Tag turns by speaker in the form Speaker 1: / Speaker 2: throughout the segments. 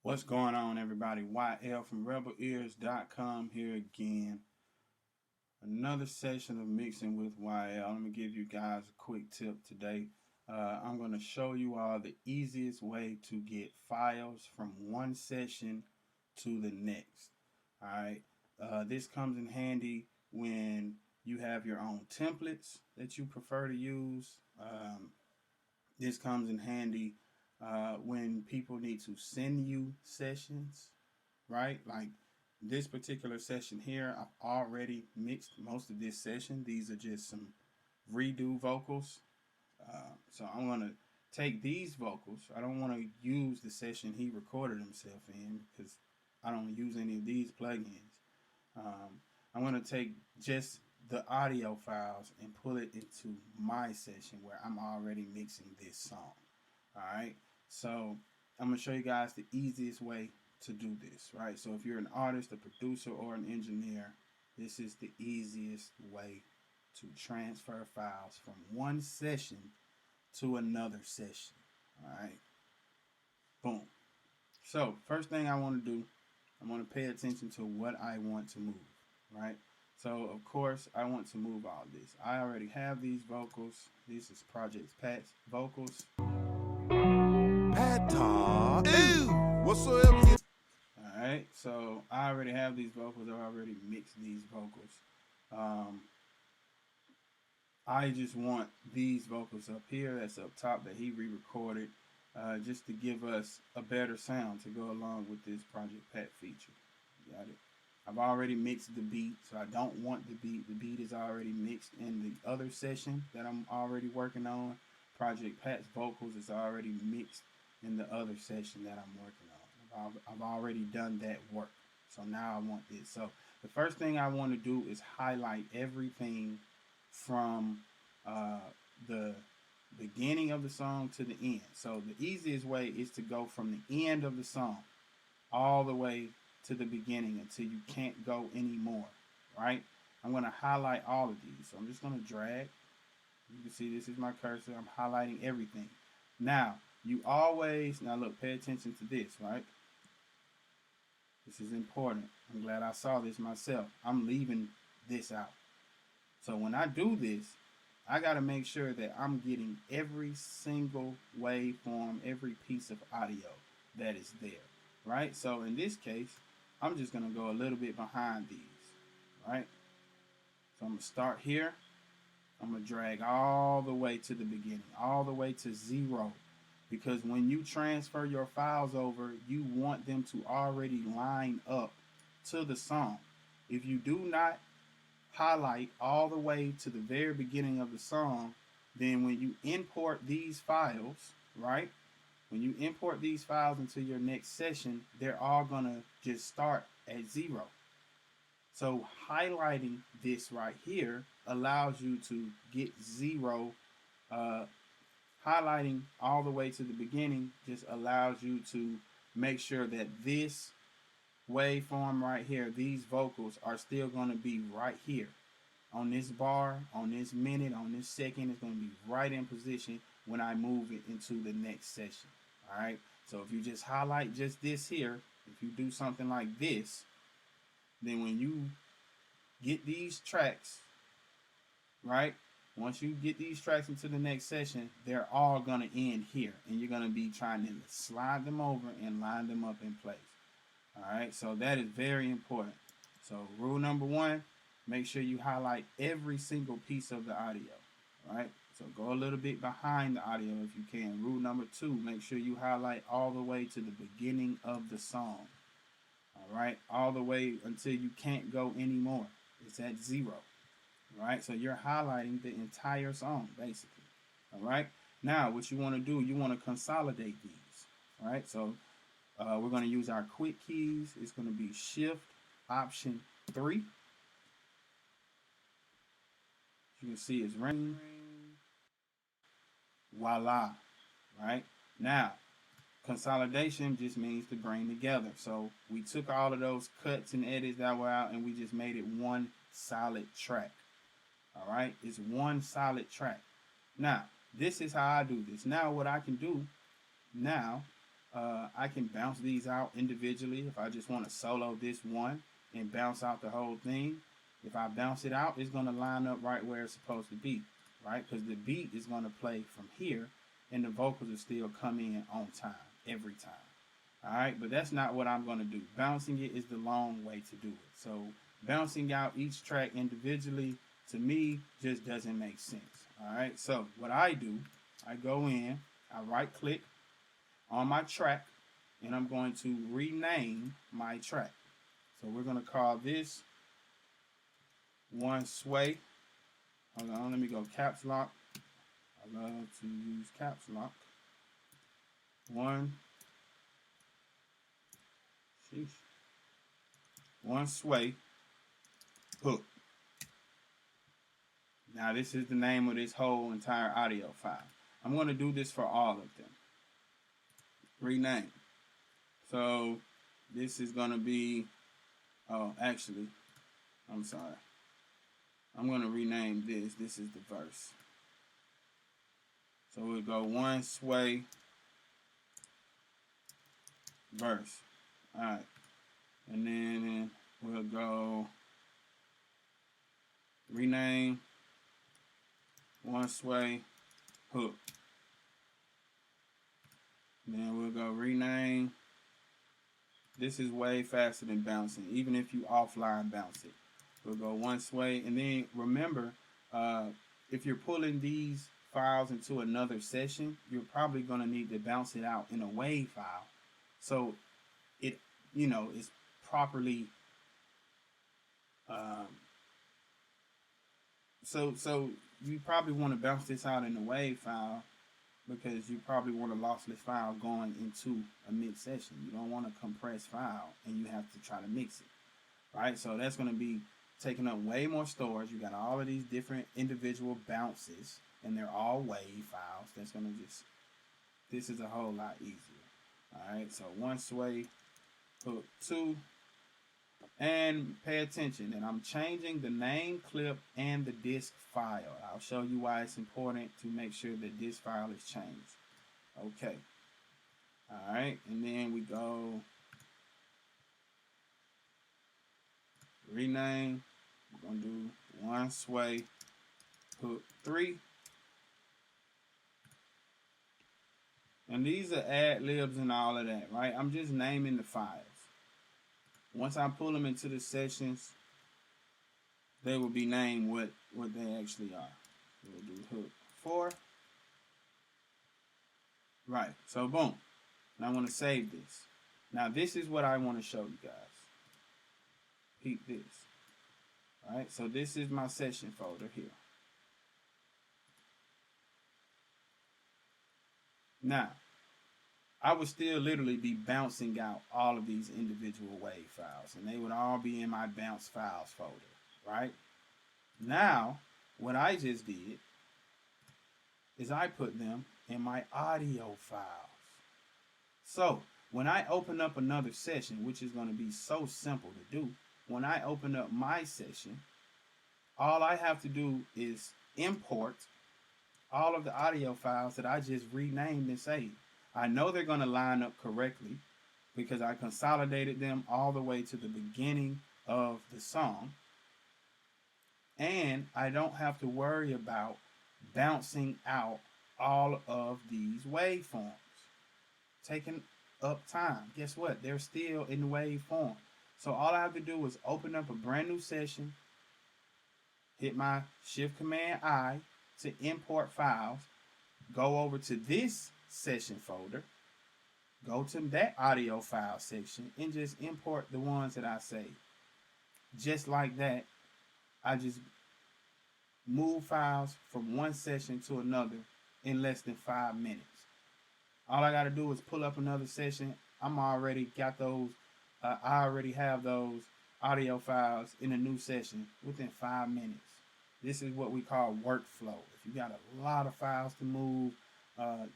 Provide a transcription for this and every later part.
Speaker 1: What's going on, everybody? YL from RebelEars.com here again. Another session of mixing with YL. I'm going to give you guys a quick tip today. I'm going to show you all the easiest way to get files from one session to the next. All right. This comes in handy when you have your own templates that you prefer to use. This comes in handy when people need to send you sessions, right? Like this particular session here, I've already mixed most of this session. These are just some redo vocals. So I'm going to take these vocals. I don't want to use the session he recorded himself in because I don't use any of these plugins. I'm going to take just the audio files and pull it into my session where I'm already mixing this song. All right. So I'm going to show you guys the easiest way to do this, right? So if you're an artist, a producer, or an engineer, this is the easiest way to transfer files from one session to another session. All right. Boom. So first thing I want to do, I want to pay attention to what I want to move, right? So of course I want to move all this. I already have these vocals. This is Project Pat's vocals.
Speaker 2: Pat Talk. Ew. Whatsoever.
Speaker 1: Alright, so I already have these vocals. I already mixed these vocals. I just want these vocals up here, that's up top, that he re-recorded, just to give us a better sound to go along with this Project Pat feature. Got it? I've already mixed the beat, so I don't want the beat. The beat is already mixed in the other session that I'm already working on. Project Pat's vocals is already mixed in the other session that I'm working on. I've already done that work. So now I want this. So the first thing I want to do is highlight everything from the beginning of the song to the end. So the easiest way is to go from the end of the song all the way to the beginning until you can't go anymore, right? I'm going to highlight all of these. So I'm just going to drag. You can see this is my cursor. I'm highlighting everything. Now, now look, pay attention to this, right? This is important. I'm glad I saw this myself. I'm leaving this out. So when I do this, I got to make sure that I'm getting every single waveform, every piece of audio that is there, right? So in this case, I'm just going to go a little bit behind these, right? So I'm going to start here. I'm going to drag all the way to the beginning, all the way to 0. Because when you transfer your files over, you want them to already line up to the song. If you do not highlight all the way to the very beginning of the song, then when you import these files, right? When you import these files into your next session, they're all going to just start at 0. So highlighting this right here allows you to get 0. Highlighting all the way to the beginning just allows you to make sure that this waveform right here, these vocals are still going to be right here on this bar, on this minute, on this second. It's going to be right in position when I move it into the next session. All right. So if you just highlight just this here, if you do something like this, then when you get these tracks, right? Once you get these tracks into the next session, they're all going to end here. And you're going to be trying to slide them over and line them up in place. All right, so that is very important. So rule number 1, make sure you highlight every single piece of the audio. All right, so go a little bit behind the audio if you can. Rule number 2, make sure you highlight all the way to the beginning of the song. All right, all the way until you can't go anymore. It's at 0. Right, so you're highlighting the entire song basically. All right, now what you want to do, you want to consolidate these. All right, so we're going to use our quick keys. It's going to be Shift Option 3. You can see it's ring. Voila. Right, now consolidation just means to bring together. So we took all of those cuts and edits that were out and we just made it one solid track. All right, it's one solid track. Now, this is how I do this. Now, what I can do now I can bounce these out individually if I just want to solo this one and bounce out the whole thing. If I bounce it out, it's going to line up right where it's supposed to be, right? Because the beat is going to play from here and the vocals will still come in on time, every time. All right, but that's not what I'm going to do. Bouncing it is the long way to do it. So bouncing out each track individually, to me, just doesn't make sense. All right, so what I do, I go in, I right click on my track, and I'm going to rename my track. So we're going to call this One Sway. Hold on, let me go caps lock. I love to use caps lock. One Sway hook. Now this is the name of this whole entire audio file. I'm going to do this for all of them. Rename. So this is going to be, oh, actually, I'm sorry. I'm going to rename this. This is the verse. So we'll go One Sway verse. All right. And then we'll go rename One Sway hook. Then we'll go rename. This is way faster than bouncing, even if you offline bounce it. We'll go One Sway. And then remember, if you're pulling these files into another session, you're probably going to need to bounce it out in a WAV file. So it, is properly, so you probably want to bounce this out in a WAV file, because you probably want a lossless file going into a mid session. You don't want a compressed file and you have to try to mix it, right? So that's going to be taking up way more storage. You got all of these different individual bounces and they're all WAV files. That's going to just, this is a whole lot easier. All right, so One Sway hook 2, and pay attention that I'm changing the name, clip, and the disk file. I'll show you why it's important to make sure that this file is changed. Okay. All right, and then we go rename. We're gonna do One Sway hook 3. And these are ad libs and all of that, right? I'm just naming the files. Once I pull them into the sessions, they will be named what they actually are. We'll do hook 4. Right, so boom. And I want to save this. Now this is what I want to show you guys. Peep this. All right, so this is my session folder here. Now, I would still literally be bouncing out all of these individual WAV files, and they would all be in my bounce files folder, right? Now, what I just did is I put them in my audio files. So, when I open up another session, which is going to be so simple to do, when I open up my session, all I have to do is import all of the audio files that I just renamed and saved. I know they're going to line up correctly because I consolidated them all the way to the beginning of the song. And I don't have to worry about bouncing out all of these waveforms. Taking up time. Guess what? They're still in the waveform. So all I have to do is open up a brand new session, hit my Shift Command I to import files, go over to this session folder, go to that audio file section, and just import the ones that I saved. Just like that, I just move files from one session to another in less than 5 minutes. All I got to do is pull up another session. I'm already got those. I already have those audio files in a new session within 5 minutes. This is what we call workflow. If you got a lot of files to move,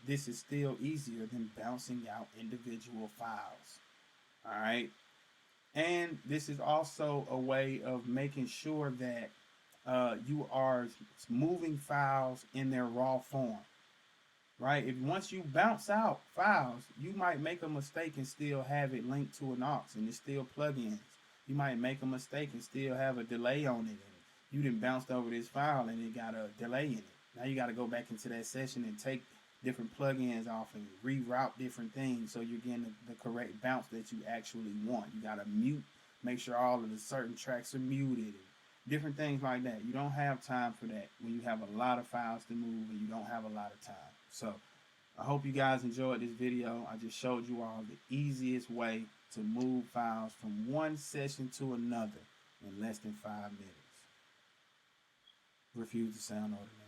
Speaker 1: this is still easier than bouncing out individual files. All right. And this is also a way of making sure that you are moving files in their raw form. right? If once you bounce out files, you might make a mistake and still have it linked to an aux and it's still plugins. You might make a mistake and still have a delay on it. And you done bounced over this file and it got a delay in it. Now you got to go back into that session and take different plugins off and reroute different things so you're getting the correct bounce that you actually want. You got to mute, make sure all of the certain tracks are muted and different things like that. You don't have time for that when you have a lot of files to move and you don't have a lot of time. So I hope you guys enjoyed this video. I just showed you all the easiest way to move files from one session to another in less than 5 minutes. Refuse to sound automatic.